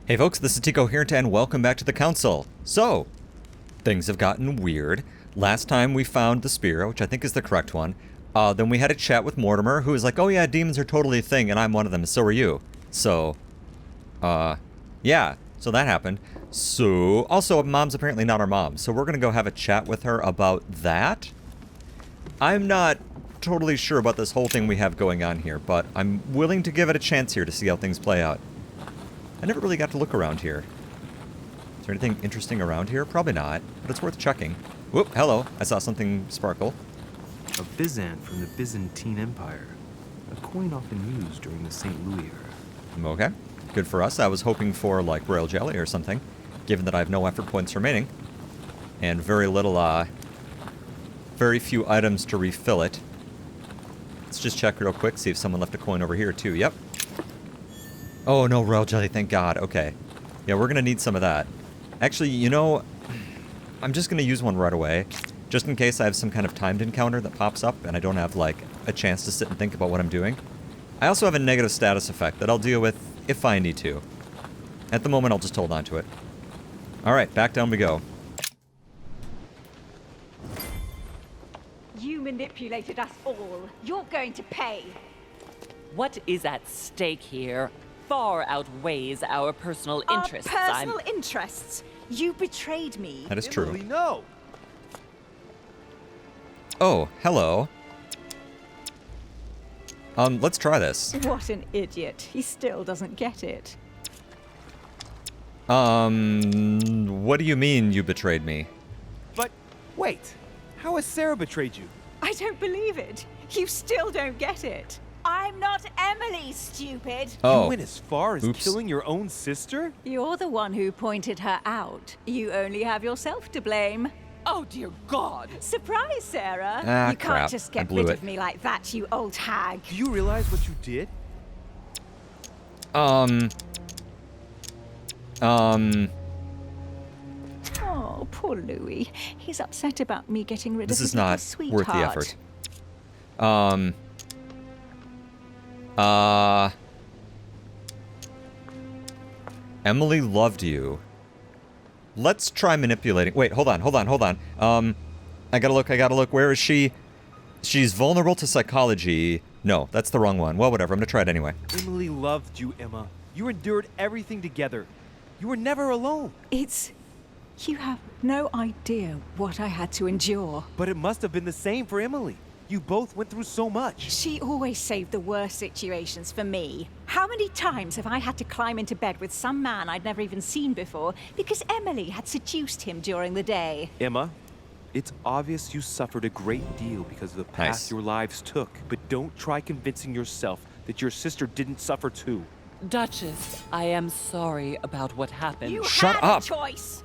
Hey folks, this is T-Coherent and welcome back to the Council. So, things have gotten weird. Last time we found the spear, which I think is the correct one. Then we had a chat with Mortimer, who was like, oh yeah, demons are totally a thing, and I'm one of them, and so are you. So, yeah, so that happened. So, also, Mom's apparently not our mom, so we're gonna go have a chat with her about that. I'm not totally sure about this whole thing we have going on here, but I'm willing to give it a chance here to see how things play out. I never really got to look around here. Is there anything interesting around here? Probably not, but it's worth checking. Whoop, hello. I saw something sparkle. A Byzant from the Byzantine Empire. A coin often used during the St. Louis era. Okay, good for us. I was hoping for, like, royal jelly or something, given that I have no effort points remaining. And very little, very few items to refill it. Let's just check real quick, see if someone left a coin over here, too. Yep. Oh, no, royal jelly, thank God. Okay. Yeah, we're gonna need some of that. Actually, you know, I'm just gonna use one right away, just in case I have some kind of timed encounter that pops up and I don't have, like, a chance to sit and think about what I'm doing. I also have a negative status effect that I'll deal with if I need to. At the moment, I'll just hold on to it. Alright, back down we go. You manipulated us all. You're going to pay. What is at stake here far outweighs our personal interests. Our personal interests? You betrayed me. That is true. Emily, no! Oh, hello. Let's try this. What an idiot. He still doesn't get it. What do you mean you betrayed me? But wait, how has Sarah betrayed you? I don't believe it. You still don't get it. I'm not Emily, stupid. Oh. You went as far as Oops. killing your own sister? You're the one who pointed her out. You only have yourself to blame. Oh, dear God! Surprise, Sarah. Ah, you can't crap. just I get blew rid it. of me like that, you old hag. Do you realize what you did? Oh, poor Louis. He's upset about me getting rid This of his is not little worth the sweetheart. effort. Emily loved you. Let's try manipulating. Wait, hold on. I gotta look. Where is she? She's vulnerable to psychology. No, that's the wrong one. Well, whatever. I'm gonna try it anyway. Emily loved you, Emma. You endured everything together. You were never alone. You have no idea what I had to endure. But it must have been the same for Emily. You both went through so much. She always saved the worst situations for me. How many times have I had to climb into bed with some man I'd never even seen before because Emily had seduced him during the day? Emma, it's obvious you suffered a great deal because of the path Nice. your lives took. But don't try convincing yourself that your sister didn't suffer too. Duchess, I am sorry about what happened. You Shut had up. a choice.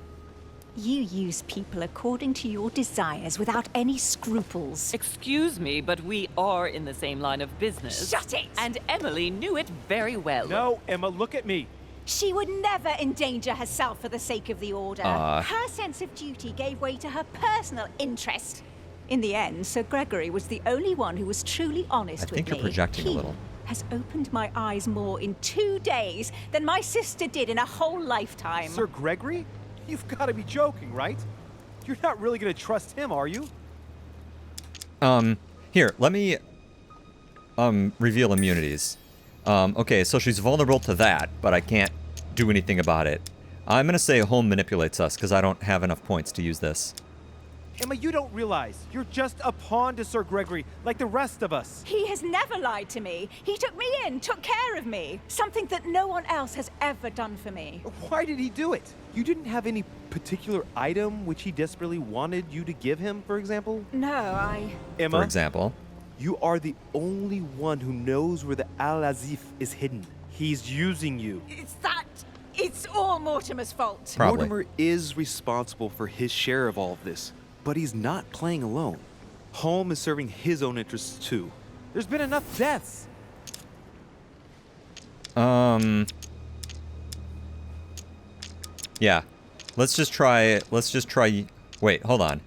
You use people according to your desires without any scruples. Excuse me, but we are in the same line of business. Shut it! And Emily knew it very well. No, Emma, look at me. She would never endanger herself for the sake of the Order. Uh. Her sense of duty gave way to her personal interest. In the end, Sir Gregory was the only one who was truly honest I with think me. you're projecting a He little. has opened my eyes more in 2 days than my sister did in a whole lifetime. Sir Gregory? You've got to be joking, right? You're not really going to trust him, are you? Here, let me, reveal immunities. Okay, so she's vulnerable to that, but I can't do anything about it. I'm gonna say home manipulates us, because I don't have enough points to use this. Emma, you don't realize you're just a pawn to Sir Gregory, like the rest of us. He has never lied to me. He took me in, took care of me. Something that no one else has ever done for me. Why did he do it? You didn't have any particular item which he desperately wanted you to give him, for example? No, Emma, For example. you are the only one who knows where the Al-Azif is hidden. He's using you. It's all Mortimer's fault. Probably. Mortimer is responsible for his share of all of this, but he's not playing alone. Holm is serving his own interests too. There's been enough deaths. Yeah. Let's just try, wait, hold on.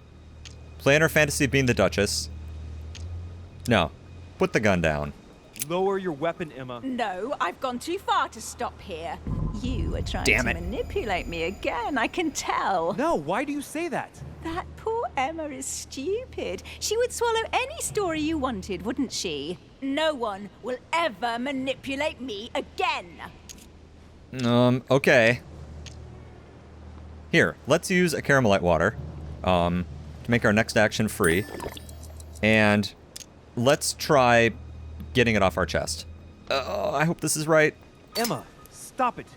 Plan or fantasy being the Duchess. No. Put the gun down. Lower your weapon, Emma. No, I've gone too far to stop here. You are trying Damn to it. manipulate me again, I can tell. No, why do you say that? That poor Emma is stupid. She would swallow any story you wanted, wouldn't she? No one will ever manipulate me again. Okay. Here, let's use a caramelite water, to make our next action free. And let's try getting it off our chest. I hope this is right. Emma, stop it.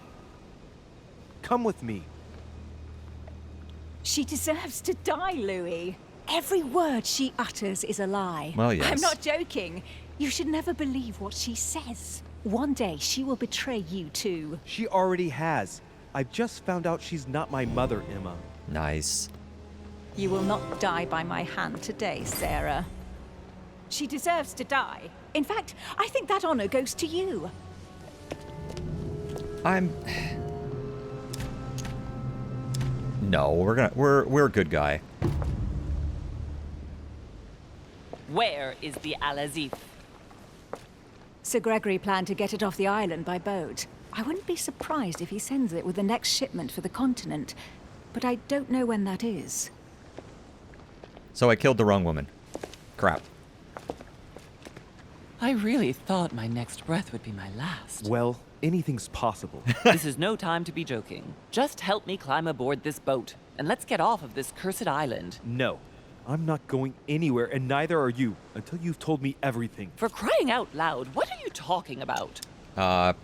Come with me. She deserves to die, Louis. Every word she utters is a lie. Well, yes. I'm not joking. You should never believe what she says. One day she will betray you too. She already has. I've just found out she's not my mother, Emma. Nice. You will not die by my hand today, Sarah. She deserves to die. In fact, I think that honor goes to you. No, we're a good guy. Where is the Al-Azif? Sir Gregory planned to get it off the island by boat. I wouldn't be surprised if he sends it with the next shipment for the continent, but I don't know when that is. So I killed the wrong woman. Crap. I really thought my next breath would be my last. Well, anything's possible. This is no time to be joking. Just help me climb aboard this boat, and let's get off of this cursed island. No, I'm not going anywhere, and neither are you, until you've told me everything. For crying out loud, what are you talking about? Paris,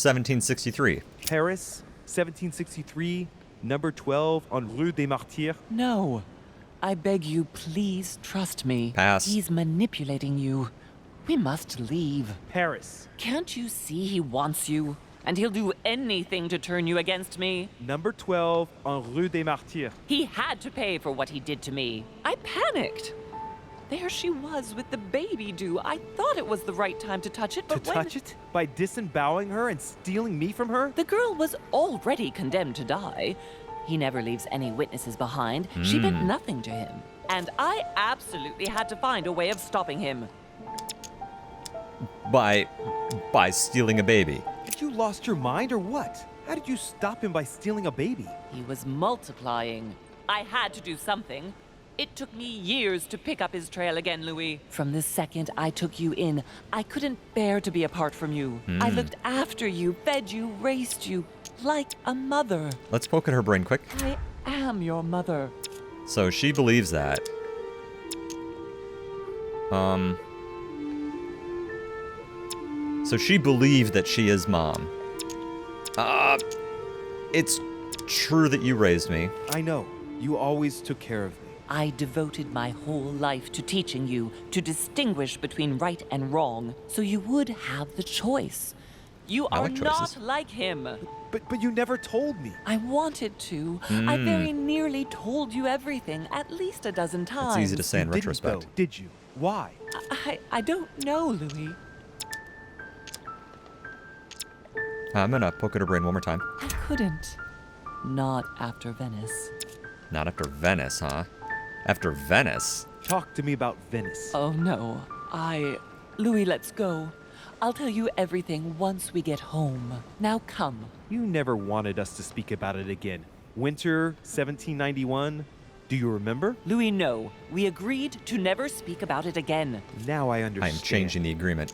1763. Paris, 1763, number 12 on Rue des Martyrs. No. I beg you, please trust me. Pass. He's manipulating you. We must leave. Paris, Can't you see he wants you? And he'll do anything to turn you against me. number 12 on Rue des Martyrs. He had to pay for what he did to me. I panicked. There she was with the baby due. I thought it was the right time to touch it, To but when touch it? By disemboweling her and stealing me from her? the girl was already condemned to die. He never leaves any witnesses behind. She meant nothing to him. And I absolutely had to find a way of stopping him. By stealing a baby. Had you lost your mind or what? How did you stop him by stealing a baby? He was multiplying. I had to do something. It took me years to pick up his trail again, Louis. From the second I took you in, I couldn't bear to be apart from you. I looked after you, fed you, raised you, like a mother. Let's poke at her brain quick. I am your mother. So she believes that. So she believed that she is mom. It's true that you raised me. I know. You always took care of me. I devoted my whole life to teaching you to distinguish between right and wrong, so you would have the choice. You I are like choices. not like him. But you never told me. I wanted to. I very nearly told you everything, at least a dozen times. It's easy to say in You didn't, retrospect. though, did you? Why? I don't know, Louis. I'm gonna poke at her brain one more time. I couldn't. Not after Venice. Not after Venice, huh? After Venice? Talk to me about Venice. Oh no. Louis, let's go. I'll tell you everything once we get home. Now come. You never wanted us to speak about it again. Winter 1791. Do you remember? Louis, no. We agreed to never speak about it again. Now I I understand. am changing the agreement.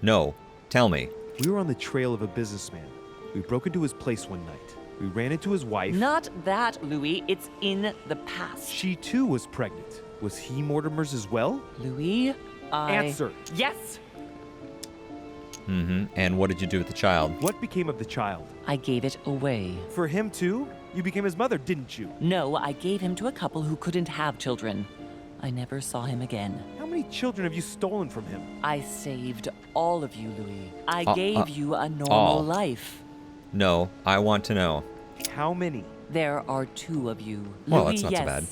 No, tell me. We were on the trail of a businessman. We broke into his place one night. We ran into his wife. Not that, Louis. It's in the past. She too was pregnant. Was he Mortimer's as well? Louis, Answer. Yes! And what did you do with the child? What became of the child? I gave it away. For him too? You became his mother, didn't you? No, I gave him to a couple who couldn't have children. I never saw him again. How many children have you stolen from him? I saved all of you, Louis. I gave you a normal all. life. No, I want to know. How many? There are two of you. Well, Louis, that's not so yes, bad.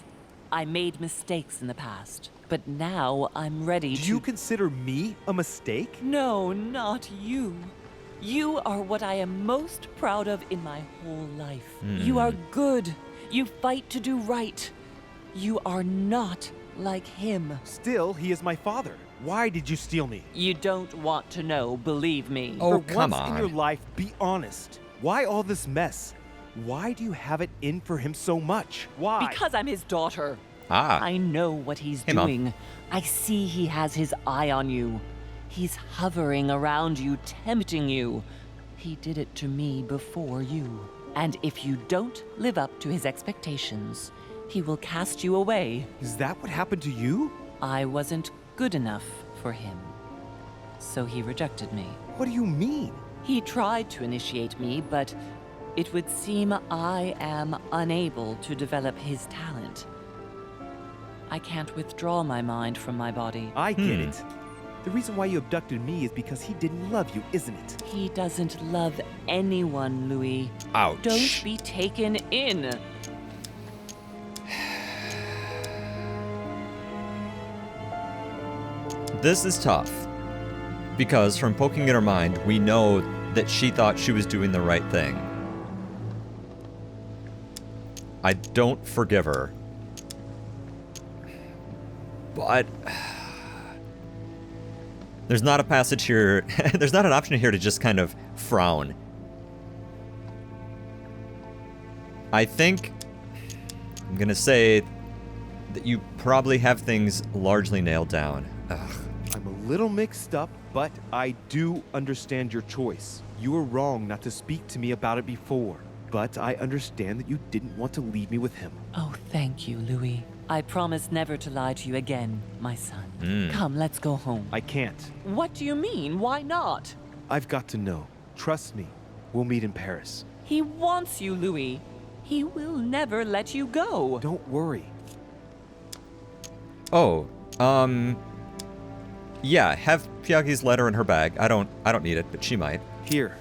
I made mistakes in the past, but now I'm ready Do to... you consider me a mistake? No, not you. You are what I am most proud of in my whole life. You are good. You fight to do right. You are not like him. Still, he is my father. Why did you steal me? You don't want to know, believe me. Oh, For come once on. in your life, be honest. Why all this mess? Why do you have it in for him so much? Why? Because I'm his daughter. Ah. I know what he's Hey, Mom. doing. I see he has his eye on you. He's hovering around you, tempting you. He did it to me before you. And if you don't live up to his expectations, he will cast you away. Is that what happened to you? I wasn't good enough for him. So he rejected me. What do you mean? He tried to initiate me, but it would seem I am unable to develop his talent. I can't withdraw my mind from my body. I get it. The reason why you abducted me is because he didn't love you, isn't it? He doesn't love anyone, Louis. Ouch. Don't be taken in. This is tough. Because from poking at her mind, we know that she thought she was doing the right thing. I don't forgive her. But there's not a passage here, there's not an option here to just kind of frown. I think I'm gonna say that you probably have things largely nailed down. Ugh. I'm a little mixed up, but I do understand your choice. You were wrong not to speak to me about it before, but I understand that you didn't want to leave me with him. Oh, thank you, Louis. I promise never to lie to you again, my son. Come, let's go home. I can't. What do you mean? Why not? I've got to know. Trust me. We'll meet in Paris. He wants you, Louis. He will never let you go. Don't worry. Oh, yeah, have Piagi's letter in her bag. I don't need it, but she might. Here.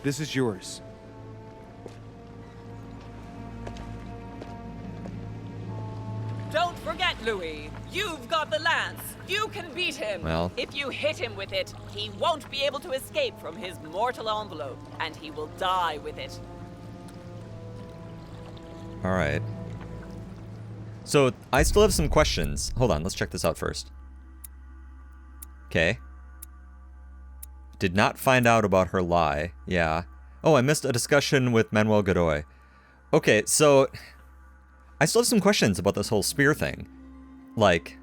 This is yours. Don't forget, Louis. You've got the lance. You can beat him. Well. If you hit him with it, he won't be able to escape from his mortal envelope, and he will die with it. All right. So I still have some questions. Hold on, let's check this out first. Okay. Did not find out about her lie. Yeah. Oh, I missed a discussion with Manuel Godoy. Okay, so I still have some questions about this whole spear thing. Like,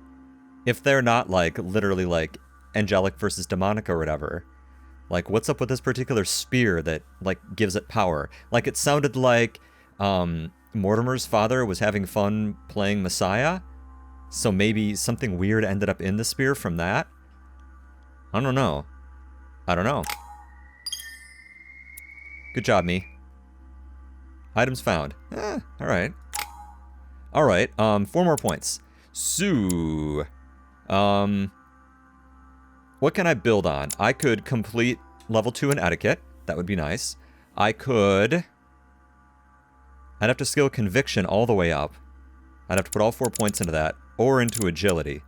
if they're not like literally like angelic versus demonic or whatever, like what's up with this particular spear that like gives it power? Like it sounded like Mortimer's father was having fun playing Messiah, so maybe something weird ended up in the spear from that. I don't know. Good job, me. Items found. Alright. Alright, 4 more points. So, what can I build on? I could complete level 2 in etiquette. That would be nice. I'd have to skill conviction all the way up. I'd have to put all 4 points into that, or into agility.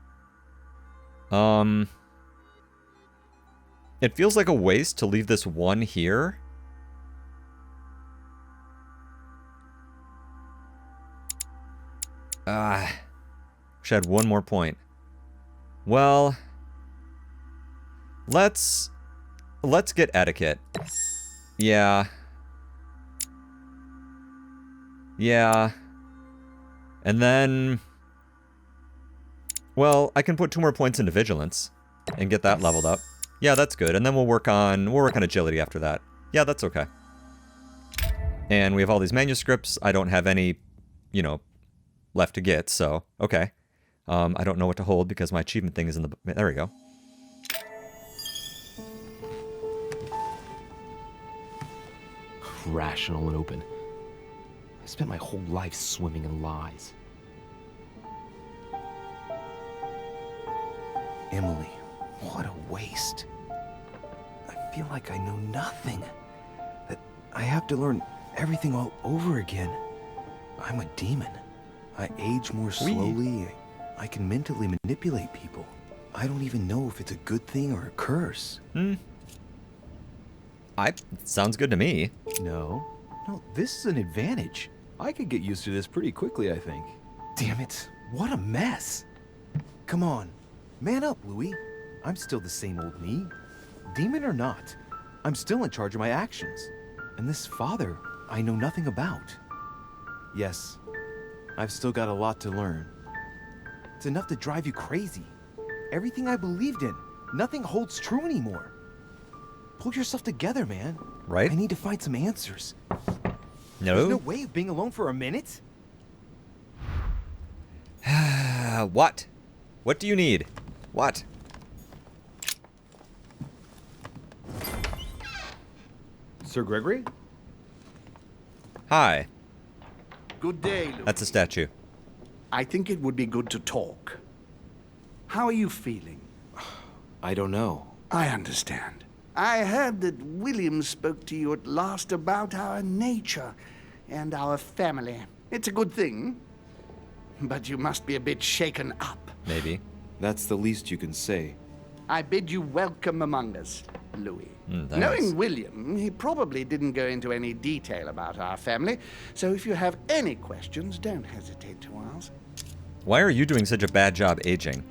It feels like a waste to leave this 1 here. Wish I had 1 more point. Well, let's get etiquette. Yeah. And then, well, I can put 2 more points into vigilance and get that leveled up. Yeah, that's good. And then we'll work on agility after that. Yeah, that's okay. And we have all these manuscripts. I don't have any, left to get, so okay. I don't know what to hold because my achievement thing is in the... There we go. Rational and open. I spent my whole life swimming in lies. Emily, what a waste. I feel like I know nothing. That I have to learn everything all over again. I'm a demon. I age more slowly. I can mentally manipulate people. I don't even know if it's a good thing or a curse. Sounds good to me. No, this is an advantage. I could get used to this pretty quickly, I think. Damn it, what a mess. Come on, man up, Louis. I'm still the same old me. Demon or not, I'm still in charge of my actions. And this father, I know nothing about. Yes, I've still got a lot to learn. It's enough to drive you crazy. Everything I believed in, nothing holds true anymore. Pull yourself together, man. Right? I need to find some answers. No? There's no way of being alone for a minute? What? What do you need? What? Sir Gregory? Hi. Good day, Louis. That's a statue. I think it would be good to talk. How are you feeling? I don't know. I understand. I heard that William spoke to you at last about our nature and our family. It's a good thing. But you must be a bit shaken up. Maybe. That's the least you can say. I bid you welcome among us, Louis. Thanks. Knowing William, he probably didn't go into any detail about our family, so if you have any questions, don't hesitate to ask. Why are you doing such a bad job aging?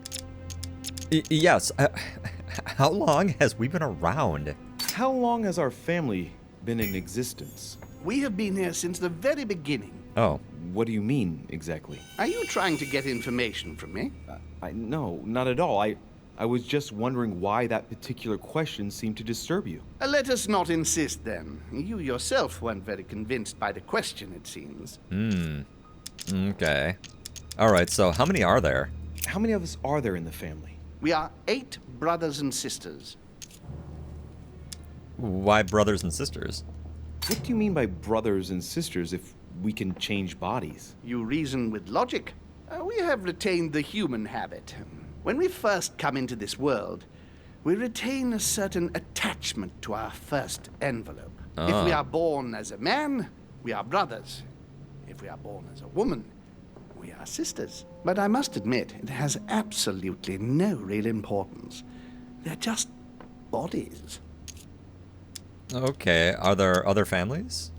Yes. How long has we been around? How long has our family been in existence? We have been here since the very beginning. Oh. What do you mean, exactly? Are you trying to get information from me? No, not at all. I was just wondering why that particular question seemed to disturb you. Let us not insist, then. You yourself weren't very convinced by the question, it seems. Okay. Alright, so how many are there? How many of us are there in the family? We are 8 brothers and sisters. Why brothers and sisters? What do you mean by brothers and sisters if we can change bodies? You reason with logic. We have retained the human habit. When we first come into this world, we retain a certain attachment to our first envelope. If we are born as a man, we are brothers. If we are born as a woman, we are sisters. But I must admit, it has absolutely no real importance. They're just bodies. Okay, are there other families?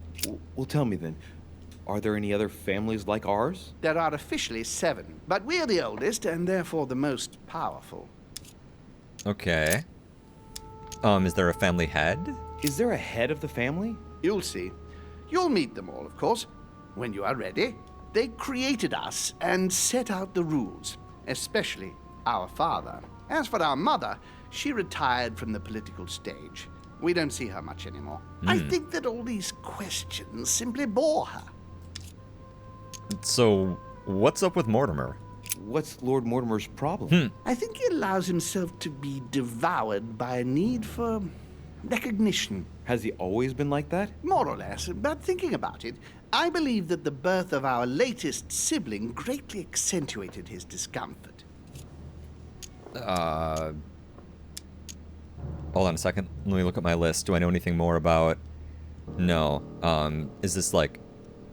Well, tell me then. Are there any other families like ours? There are officially 7, but we're the oldest and therefore the most powerful. Okay. Is there a family head? Is there a head of the family? You'll see. You'll meet them all, of course, when you are ready. They created us and set out the rules, especially our father. As for our mother, she retired from the political stage. We don't see her much anymore. I think that all these questions simply bore her. So, what's up with Mortimer? What's Lord Mortimer's problem? I think he allows himself to be devoured by a need for recognition. Has he always been like that? More or less, but thinking about it, I believe that the birth of our latest sibling greatly accentuated his discomfort. Hold on a second. Let me look at my list. Do I know anything more about... No. Is this like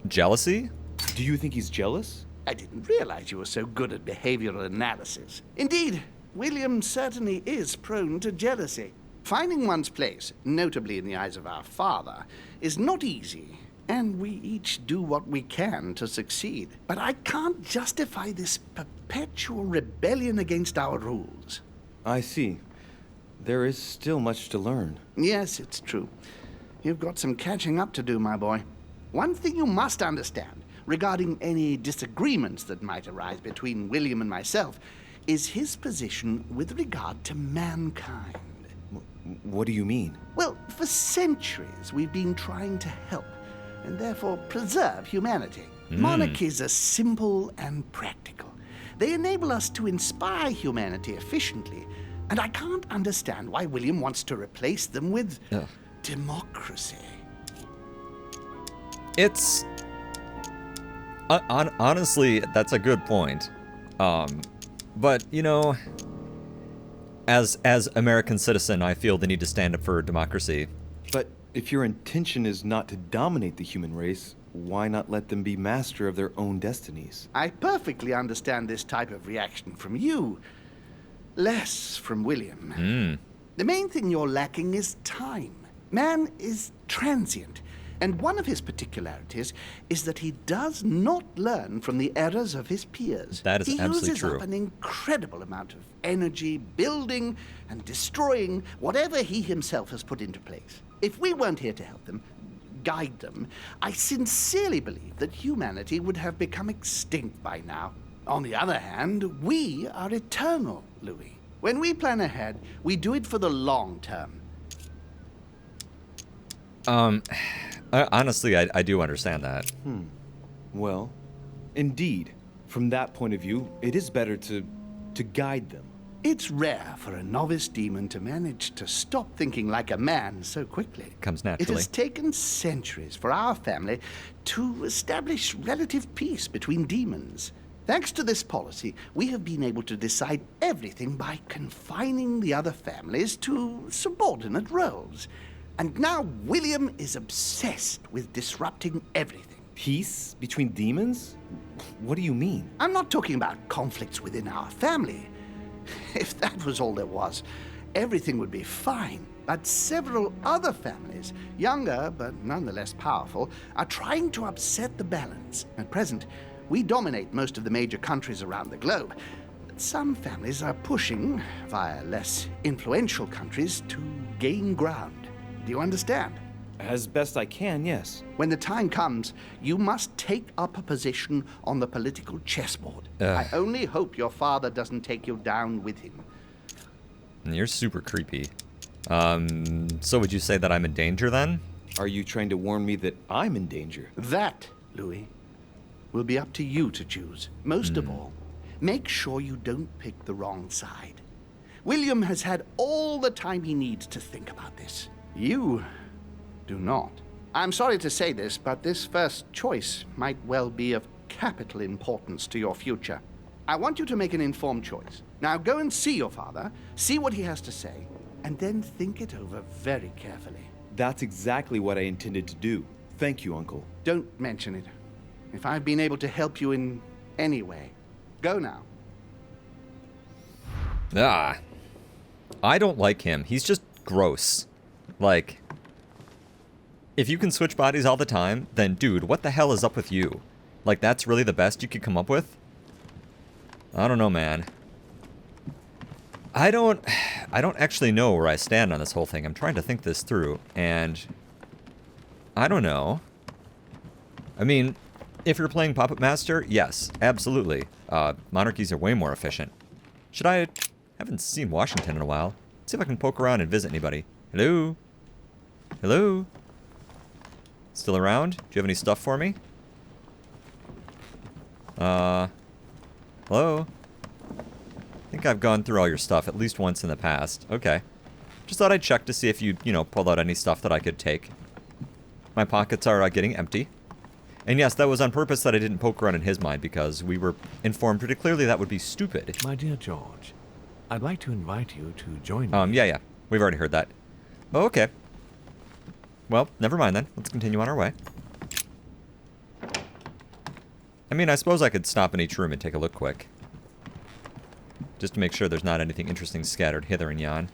jealousy? Do you think he's jealous? I didn't realize you were so good at behavioral analysis. Indeed, William certainly is prone to jealousy. Finding one's place, notably in the eyes of our father, is not easy, and we each do what we can to succeed. But I can't justify this perpetual rebellion against our rules. I see. There is still much to learn. Yes, it's true. You've got some catching up to do, my boy. One thing you must understand, regarding any disagreements that might arise between William and myself, is his position with regard to mankind. What do you mean? Well, for centuries we've been trying to help, and therefore preserve humanity. Monarchies are simple and practical. They enable us to inspire humanity efficiently, and I can't understand why William wants to replace them with democracy. It's... honestly, that's a good point. But, you know... As American citizen, I feel the need to stand up for democracy. But if your intention is not to dominate the human race, why not let them be master of their own destinies? I perfectly understand this type of reaction from you. Less from William. The main thing you're lacking is time. Man is transient, And one of his particularities is that he does not learn from the errors of his peers. That is he absolutely uses true. up an incredible amount of energy building and destroying whatever he himself has put into place. If we weren't here to help them, guide them, I sincerely believe that humanity would have become extinct by now. On the other hand, we are eternal, Louis. When we plan ahead, we do it for the long term. Honestly, I do understand that. Well, indeed, from that point of view, it is better to guide them. It's rare for a novice demon to manage to stop thinking like a man so quickly. Comes It naturally. has taken centuries for our family to establish relative peace between demons. Thanks to this policy, we have been able to decide everything by confining the other families to subordinate roles. And now William is obsessed with disrupting everything. Peace between demons? What do you mean? I'm not talking about conflicts within our family. If that was all there was, everything would be fine. But several other families, younger but nonetheless powerful, are trying to upset the balance. At present, we dominate most of the major countries around the globe. But some families are pushing, via less influential countries, to gain ground. Do you understand? As best I can, yes. When the time comes, you must take up a position on the political chessboard. Ugh. I only hope your father doesn't take you down with him. You're super creepy. So would you say that I'm in danger then? Are you trying to warn me that I'm in danger? That, Louis, will be up to you to choose. Most of all, make sure you don't pick the wrong side. William has had all the time he needs to think about this. You do not. I'm sorry to say this, but this first choice might well be of capital importance to your future. I want you to make an informed choice. Now go and see your father, see what he has to say, and then think it over very carefully. That's exactly what I intended to do. Thank you, Uncle. Don't mention it. If I've been able to help you in any way, go now. I don't like him. He's just gross. Like, if you can switch bodies all the time, then dude, what the hell is up with you? Like, that's really the best you could come up with? I don't know, man. I don't actually know where I stand on this whole thing. I'm trying to think this through, and I don't know. I mean, if you're playing Puppet Master, yes, absolutely. Monarchies are way more efficient. Should I... haven't seen Washington in a while. See if I can poke around and visit anybody. Hello? Hello? Still around? Do you have any stuff for me? Hello? I think I've gone through all your stuff at least once in the past. Okay. Just thought I'd check to see if you, pulled out any stuff that I could take. My pockets are getting empty. And yes, that was on purpose that I didn't poke around in his mind because we were informed pretty clearly that would be stupid. My dear George, I'd like to invite you to join me. Yeah. We've already heard that. Oh, okay. Well, never mind then. Let's continue on our way. I mean, I suppose I could stop in each room and take a look quick. Just to make sure there's not anything interesting scattered hither and yon.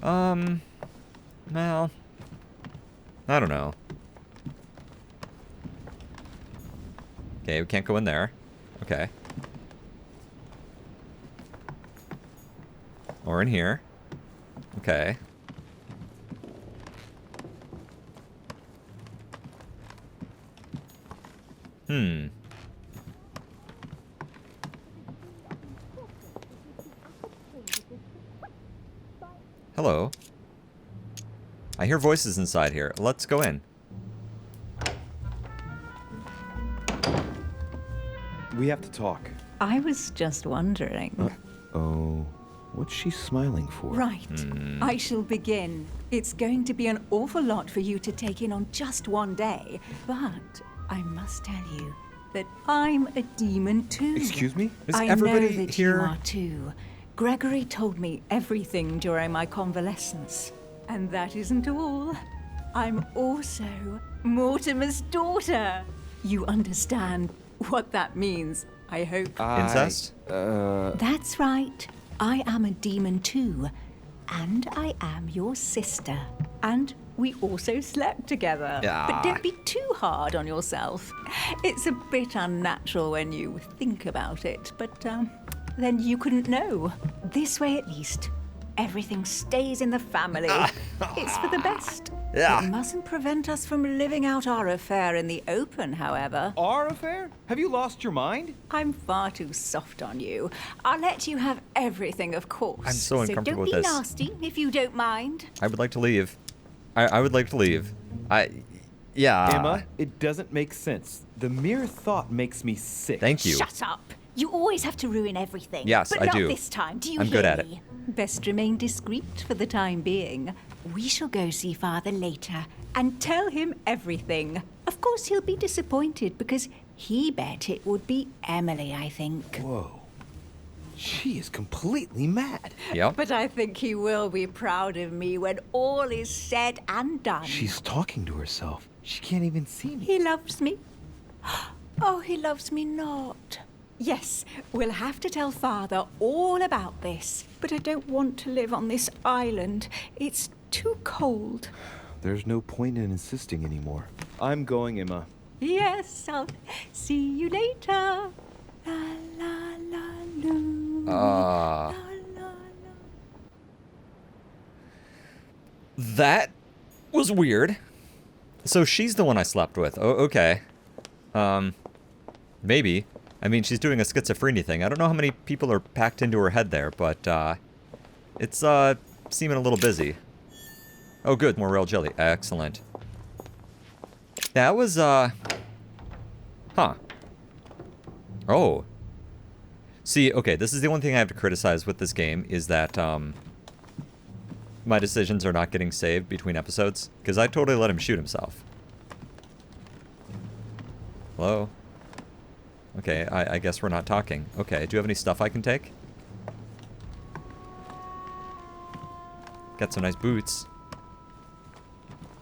Well, I don't know. Okay, we can't go in there. Okay. Or in here. Okay. Hello. I hear voices inside here. Let's go in. We have to talk. I was just wondering. Oh, what's she smiling for? Right. I shall begin. It's going to be an awful lot for you to take in on just one day, but I must tell you that I'm a demon too. Excuse me? Is I everybody know that here? you are too. Gregory told me everything during my convalescence. And that isn't all. I'm also Mortimer's daughter. You understand what that means, I hope. Incest? That's right. I am a demon too. And I am your sister. And we also slept together. Ah. But don't be too hard on yourself. It's a bit unnatural when you think about it, but then you couldn't know. This way at least, everything stays in the family. It's for the best. Yeah. It mustn't prevent us from living out our affair in the open, however. Our affair? Have you lost your mind? I'm far too soft on you. I'll let you have everything, of course. I'm so uncomfortable with don't this. be nasty, if you don't mind. I would like to leave. I would like to leave. Yeah. Emma, it doesn't make sense. The mere thought makes me sick. Thank you. Shut up. You always have to ruin everything. Yes, but I not do. this time, do you I'm hear good at it. me? Best remain discreet for the time being. We shall go see Father later and tell him everything. Of course, he'll be disappointed because he bet it would be Emily, I think. Whoa. She is completely mad. Yep. But I think he will be proud of me when all is said and done. She's talking to herself. She can't even see me. He loves me. Oh, he loves me not. Yes, we'll have to tell Father all about this. But I don't want to live on this island. It's too cold. There's no point in insisting anymore. I'm going, Emma. Yes, I'll see you later. La la la loo. La, la, la. That was weird. So she's the one I slept with. Oh, okay. Maybe. I mean, she's doing a schizophrenia thing. I don't know how many people are packed into her head there, but, it's, seeming a little busy. Oh, good. More rail jelly. Excellent. That was, Huh. Oh. See, okay, this is the one thing I have to criticize with this game, is that, my decisions are not getting saved between episodes, because I totally let him shoot himself. Hello? Okay, I guess we're not talking. Okay, do you have any stuff I can take? Got some nice boots.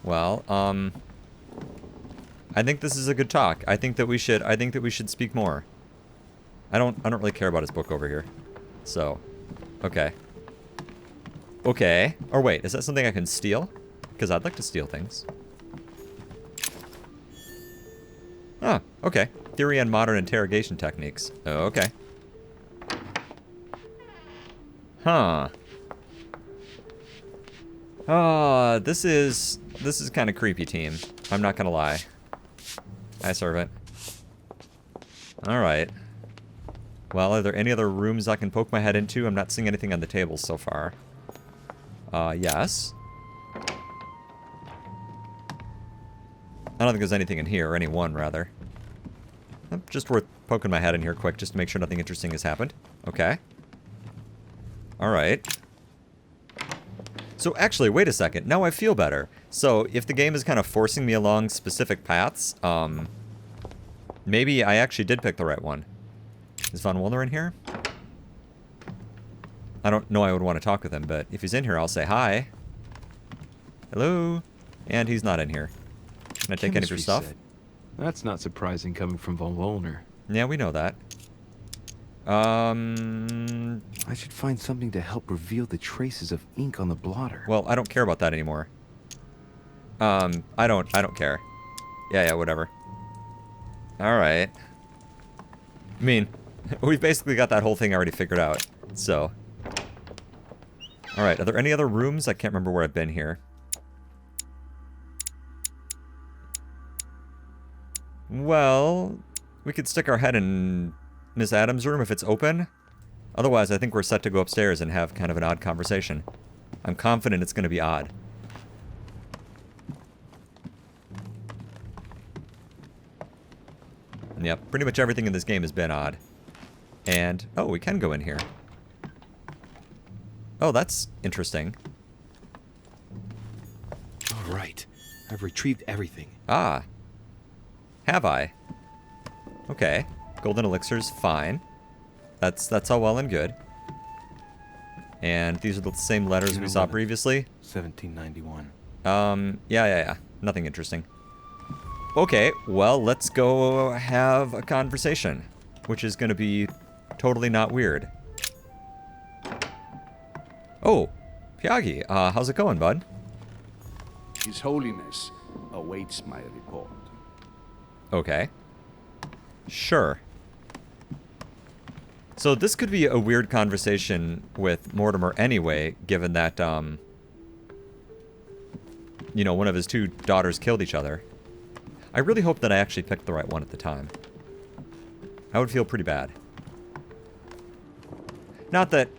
Well, I think this is a good talk. I think that we should speak more. I don't really care about his book over here. So, okay. Okay. Or wait, is that something I can steal? Because I'd like to steal things. Ah, okay. Theory on modern interrogation techniques. Oh, okay. Huh. Oh, this is kind of creepy, team. I'm not gonna lie. Hi, servant. Alright. Well, are there any other rooms I can poke my head into? I'm not seeing anything on the tables so far. Yes. I don't think there's anything in here, or any one, rather. Just worth poking my head in here quick, just to make sure nothing interesting has happened. Okay. Alright. So actually, wait a second. Now I feel better. So, if the game is kind of forcing me along specific paths, maybe I actually did pick the right one. Is Von Wolner in here? I don't know I would want to talk with him, but if he's in here, I'll say hi. Hello? And he's not in here. Can I take any of your Chemistry stuff? set. That's not surprising coming from Von Wolner. Yeah, we know that. I should find something to help reveal the traces of ink on the blotter. Well, I don't care about that anymore. I don't care. Yeah, whatever. Alright. I mean, we've basically got that whole thing already figured out, so. Alright, are there any other rooms? I can't remember where I've been here. Well, we could stick our head in Miss Adams' room if it's open. Otherwise, I think we're set to go upstairs and have kind of an odd conversation. I'm confident it's going to be odd. And yep, pretty much everything in this game has been odd. And, oh, we can go in here. Oh, that's interesting. All right. I've retrieved everything. Ah. Have I? Okay. Golden elixirs, fine. That's all well and good. And these are the same letters June we saw 11th, previously. 1791. Yeah. Nothing interesting. Okay, well, let's go have a conversation, which is going to be totally not weird. Oh, Pyagi, how's it going, bud? His Holiness awaits my report. Okay. Sure. So this could be a weird conversation with Mortimer anyway, given that, you know, one of his two daughters killed each other. I really hope that I actually picked the right one at the time. I would feel pretty bad. Not that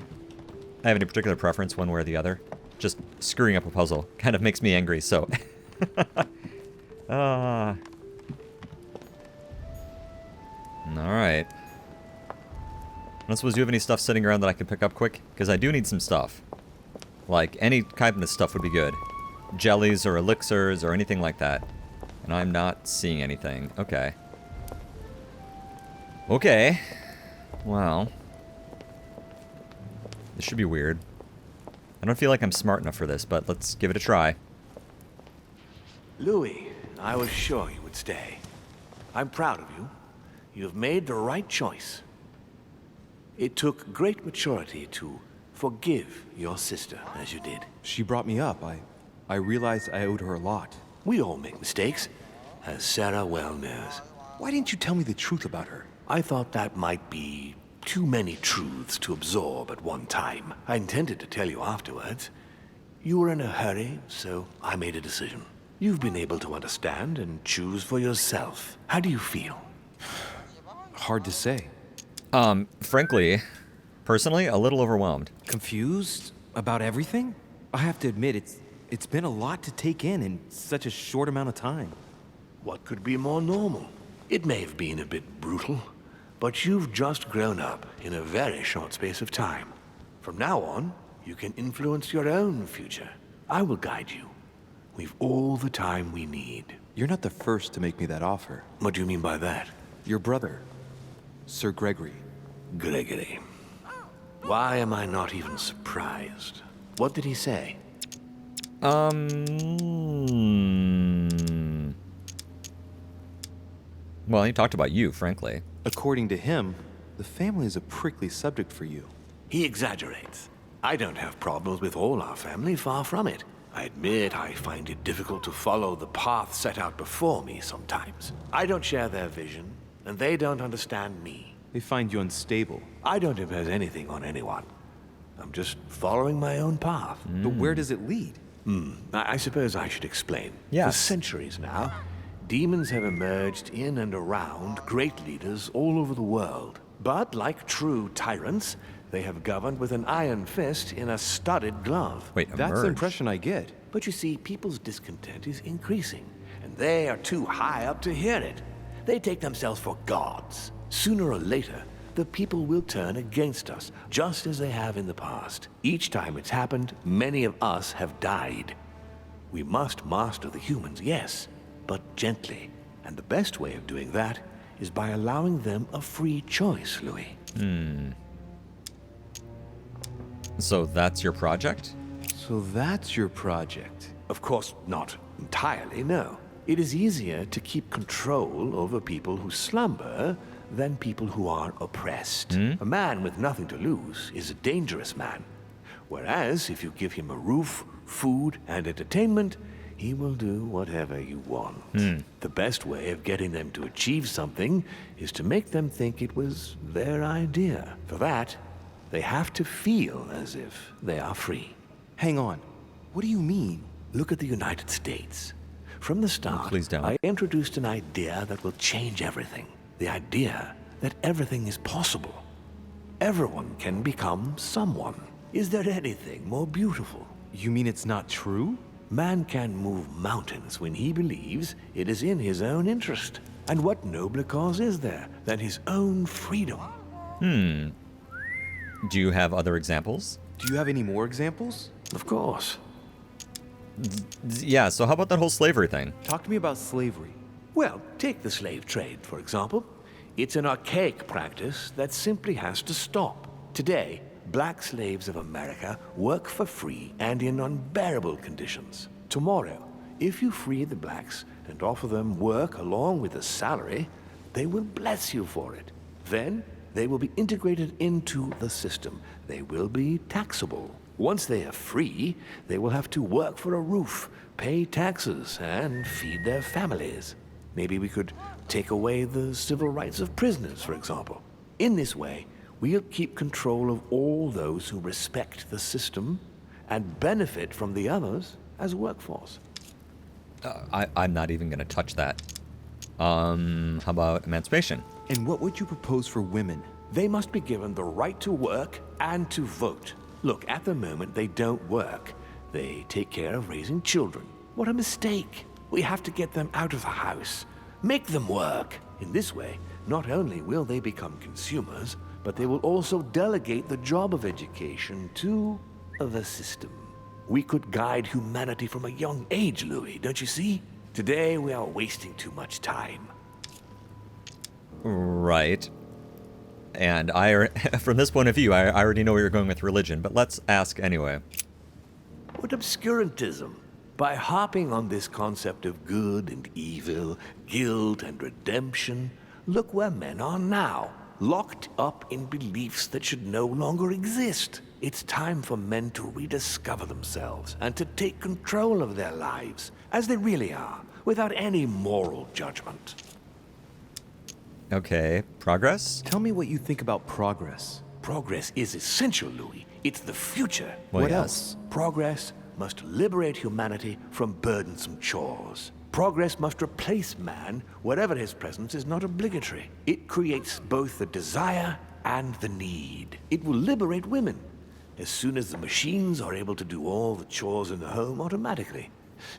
I have any particular preference one way or the other. Just screwing up a puzzle kind of makes me angry, so... Alright. I don't suppose you have any stuff sitting around that I can pick up quick? Because I do need some stuff. Like, any kind of stuff would be good. Jellies or elixirs or anything like that. And I'm not seeing anything. Okay. Okay. Well. This should be weird. I don't feel like I'm smart enough for this, but let's give it a try. Louis, I was sure you would stay. I'm proud of you. You have made the right choice. It took great maturity to forgive your sister as you did. She brought me up. I realized I owed her a lot. We all make mistakes, as Sarah well knows. Why didn't you tell me the truth about her? I thought that might be too many truths to absorb at one time. I intended to tell you afterwards. You were in a hurry, so I made a decision. You've been able to understand and choose for yourself. How do you feel? Hard to say. Frankly, personally, a little overwhelmed. Confused about everything? I have to admit, it's been a lot to take in such a short amount of time. What could be more normal? It may have been a bit brutal, but you've just grown up in a very short space of time. From now on, you can influence your own future. I will guide you. We've all the time we need. You're not the first to make me that offer. What do you mean by that? Your brother, Sir Gregory. Gregory. Why am I not even surprised? What did he say? Well, he talked about you, frankly. According to him, the family is a prickly subject for you. He exaggerates. I don't have problems with all our family, far from it. I admit I find it difficult to follow the path set out before me sometimes. I don't share their vision, and they don't understand me. They find you unstable. I don't impose anything on anyone. I'm just following my own path. But where does it lead? I suppose I should explain. Yes. For centuries now, demons have emerged in and around great leaders all over the world. But like true tyrants, they have governed with an iron fist in a studded glove. Wait, That's the emerged? impression I get. But you see, people's discontent is increasing, and they are too high up to hear it. They take themselves for gods. Sooner or later, the people will turn against us, just as they have in the past. Each time it's happened, many of us have died. We must master the humans, yes, but gently. And the best way of doing that is by allowing them a free choice, Louis. So that's your project? So that's your project. Of course, not entirely, no. It is easier to keep control over people who slumber than people who are oppressed. A man with nothing to lose is a dangerous man. Whereas, if you give him a roof, food, and entertainment, he will do whatever you want. The best way of getting them to achieve something is to make them think it was their idea. For that, they have to feel as if they are free. Hang on. What do you mean? Look at the United States. From the start, please don't. I introduced an idea that will change everything. The idea that everything is possible. Everyone can become someone. Is there anything more beautiful? You mean it's not true? Man can move mountains when he believes it is in his own interest. And what nobler cause is there than his own freedom? Do you have other examples? Do you have any more examples? Of course. Yeah, so how about that whole slavery thing? Talk to me about slavery. Well, take the slave trade, for example. It's an archaic practice that simply has to stop. Today, black slaves of America work for free and in unbearable conditions. Tomorrow, if you free the blacks and offer them work along with a salary, they will bless you for it. Then, they will be integrated into the system. They will be taxable. Once they are free, they will have to work for a roof, pay taxes, and feed their families. Maybe we could take away the civil rights of prisoners, for example. In this way, we'll keep control of all those who respect the system and benefit from the others as a workforce. I'm not even going to touch that. How about emancipation? And what would you propose for women? They must be given the right to work and to vote. Look, at the moment, they don't work. They take care of raising children. What a mistake. We have to get them out of the house. Make them work. In this way, not only will they become consumers, but they will also delegate the job of education to the system. We could guide humanity from a young age, Louis, don't you see? Today, we are wasting too much time. Right. And from this point of view, I already know where you're going with religion, but let's ask anyway. What obscurantism? By harping on this concept of good and evil, guilt and redemption, look where men are now, locked up in beliefs that should no longer exist. It's time for men to rediscover themselves and to take control of their lives, as they really are, without any moral judgment. Okay, progress? Tell me what you think about progress. Progress is essential, Louis. It's the future. Well, What yes. else? Progress must liberate humanity from burdensome chores. Progress must replace man wherever his presence is not obligatory. It creates both the desire and the need. It will liberate women as soon as the machines are able to do all the chores in the home automatically.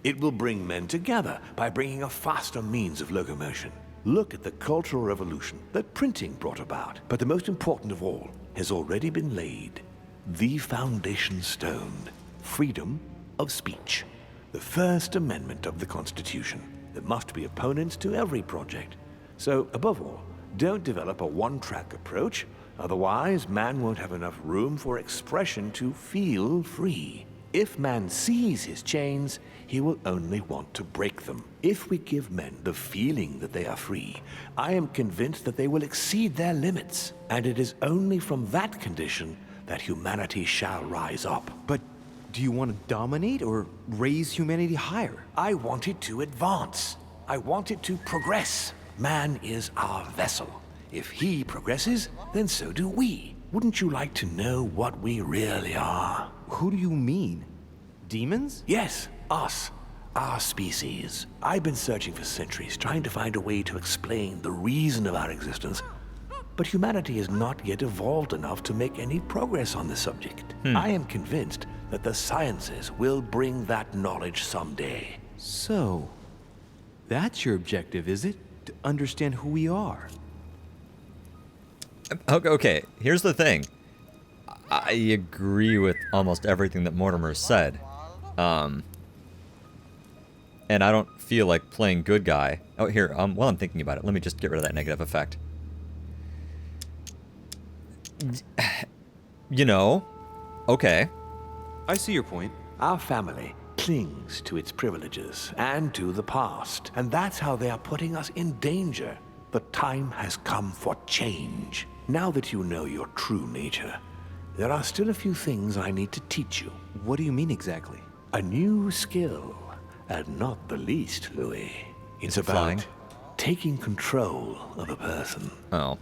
It will bring men together by bringing a faster means of locomotion. Look at the cultural revolution that printing brought about. But the most important of all has already been laid. The foundation stone. Freedom of speech. The First Amendment of the Constitution. There must be opponents to every project. So, above all, don't develop a one-track approach. Otherwise, man won't have enough room for expression to feel free. If man sees his chains, he will only want to break them. If we give men the feeling that they are free, I am convinced that they will exceed their limits. And it is only from that condition that humanity shall rise up. But do you want to dominate or raise humanity higher? I want it to advance. I want it to progress. Man is our vessel. If he progresses, then so do we. Wouldn't you like to know what we really are? Who do you mean? Demons? Yes, us. Our species. I've been searching for centuries, trying to find a way to explain the reason of our existence. But humanity has not yet evolved enough to make any progress on the subject. I am convinced that the sciences will bring that knowledge someday. So, that's your objective, is it? To understand who we are. Okay, here's the thing. I agree with almost everything that Mortimer said. And I don't feel like playing good guy. Oh, here, while I'm thinking about it, let me just get rid of that negative effect. You know, okay. I see your point. Our family clings to its privileges and to the past, and that's how they are putting us in danger. The time has come for change. Now that you know your true nature, there are still a few things I need to teach you. What do you mean exactly? A new skill, and not the least, Louis. It's about flying? taking control of a person. Oh.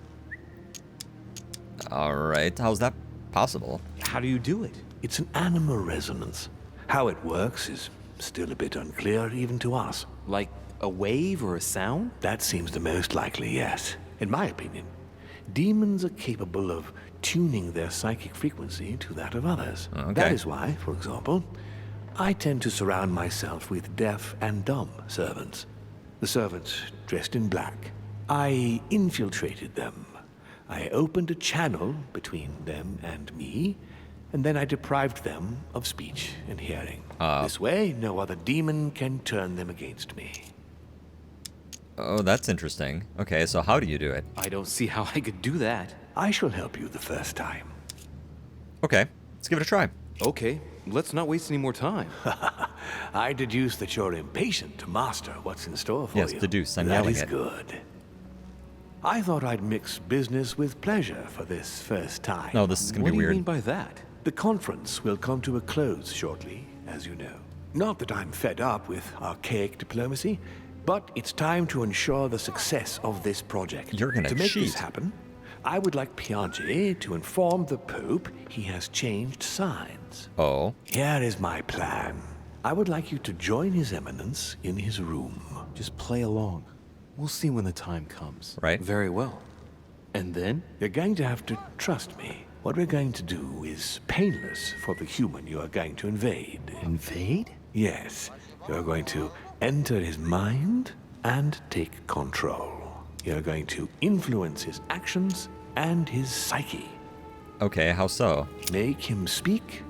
Alright, how's that possible? How do you do it? It's an animal resonance. How it works is still a bit unclear even to us. Like a wave or a sound? That seems the most likely, yes. In my opinion, demons are capable of tuning their psychic frequency to that of others. Okay. That is why, for example, I tend to surround myself with deaf and dumb servants. The servants dressed in black. I infiltrated them. I opened a channel between them and me, and then I deprived them of speech and hearing. This way, no other demon can turn them against me. Oh, that's interesting. Okay, so how do you do it? I don't see how I could do that. I shall help you the first time. Okay, let's give it a try. Okay, let's not waste any more time. I deduce that you're impatient to master what's in store for Yes, you. deduce. I'm That yelling is it. good. I thought I'd mix business with pleasure for this first time. No, this is gonna What be do you weird. mean by that? The conference will come to a close shortly, as you know. Not that I'm fed up with archaic diplomacy, but it's time to ensure the success of this project. You're gonna To make cheat. this happen, I would like Piaggi to inform the Pope he has changed sides. Oh. Here is my plan. I would like you to join His Eminence in his room. Just play along. We'll see when the time comes. Right. Very well. And then? You're going to have to trust me. What we're going to do is painless for the human you are going to invade. Invade? Yes, you're going to enter his mind and take control. You're going to influence his actions and his psyche. Okay, how so? Make him speak,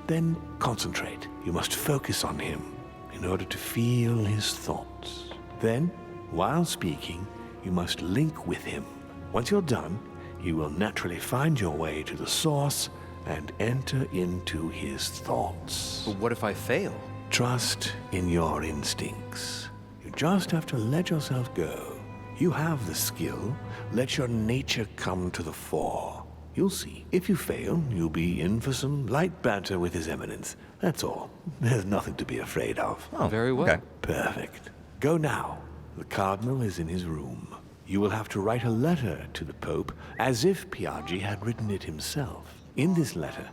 then concentrate. You must focus on him in order to feel his thoughts. Then, while speaking, you must link with him. Once you're done, you will naturally find your way to the source and enter into his thoughts. But what if I fail? Trust in your instincts. You just have to let yourself go. You have the skill. Let your nature come to the fore. You'll see. If you fail, you'll be in for some light banter with His Eminence. That's all. There's nothing to be afraid of. Oh, Very well. Okay. Perfect. Go now. The Cardinal is in his room. You will have to write a letter to the Pope as if Piaggi had written it himself. In this letter,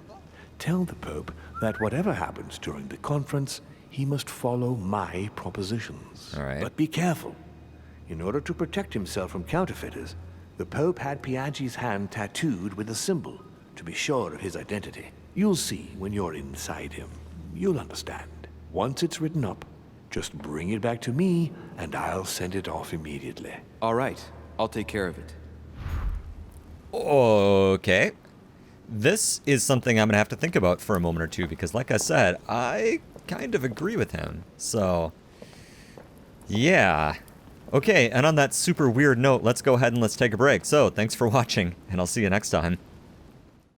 tell the Pope that whatever happens during the conference, he must follow my propositions. All right. But be careful. In order to protect himself from counterfeiters, the Pope had Piaggi's hand tattooed with a symbol to be sure of his identity. You'll see when you're inside him. You'll understand. Once it's written up, just bring it back to me, and I'll send it off immediately. All right. I'll take care of it. Okay. This is something I'm going to have to think about for a moment or two because, like I said, I kind of agree with him. So, yeah. Okay, and on that super weird note, let's go ahead and let's take a break. So, thanks for watching, and I'll see you next time.